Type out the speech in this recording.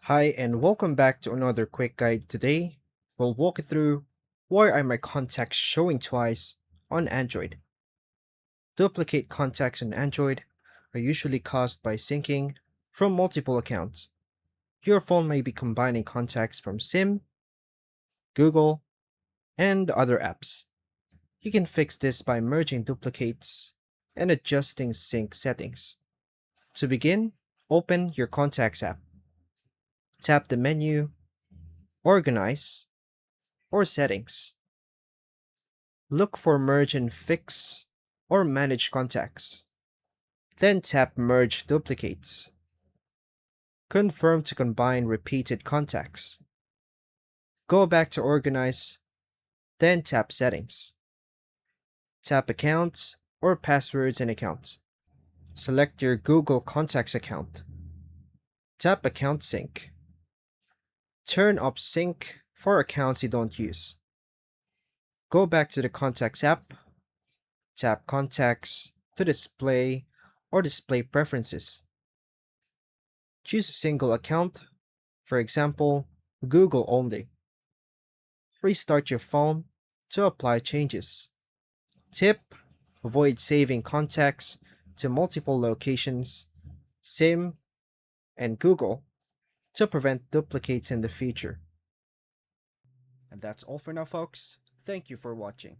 Hi, and welcome back to another quick guide. Today, we'll walk you through why are my contacts showing twice on Android. Duplicate contacts on Android are usually caused by syncing from multiple accounts. Your phone may be combining contacts from SIM, Google, and other apps. You can fix this by merging duplicates and adjusting sync settings. To begin, open your Contacts app. Tap the menu, Organize, or Settings. Look for Merge and Fix or Manage Contacts. Then tap Merge Duplicates. Confirm to combine repeated contacts. Go back to Organize, then tap Settings. Tap Accounts or Passwords and Accounts. Select your Google Contacts account. Tap Account Sync. Turn off Sync for accounts you don't use. Go back to the Contacts app. Tap Contacts to display or display preferences. Choose a single account, for example, Google only. Restart your phone to apply changes. Tip: avoid saving contacts to multiple locations, SIM, and Google to prevent duplicates in the future. And that's all for now, folks. Thank you for watching.